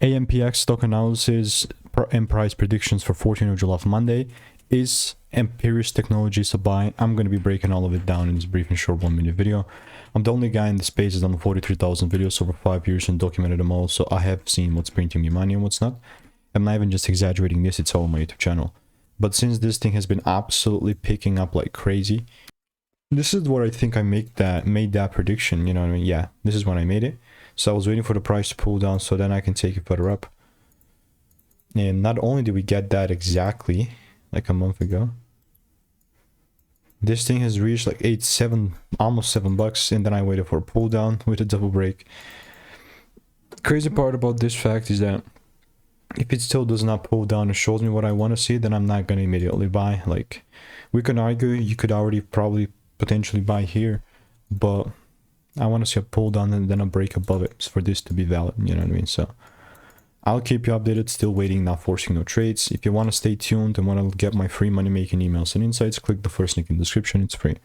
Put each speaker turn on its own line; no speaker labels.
AMPX stock analysis and price predictions for 14th of July Monday. Is Amprius Technologies a buy? I'm going to be breaking all of it down in this brief and short 1-minute video. I'm the only guy in the space that's done 43,000 videos over 5 years and documented them all, so I have seen what's printing me money and what's not. I'm not even just exaggerating this, it's all on my YouTube channel. But since this thing has been absolutely picking up like crazy, this is where I think I made that prediction, you know what I mean? Yeah, this is when I made it. So I was waiting for the price to pull down so then I can take it further up. And not only did we get that exactly like a month ago, this thing has reached like almost $7, and then I waited for a pull down with a double break. Crazy part about this fact is that if it still does not pull down and shows me what I want to see, then I'm not going to immediately buy. Like, we can argue you could already probably potentially buy here, but I want to see a pull down and then a break above it for this to be valid, you know what I mean? So I'll keep you updated, still waiting, not forcing no trades. If you want to stay tuned and want to get my free money making emails and insights, click the first link in the description, it's free.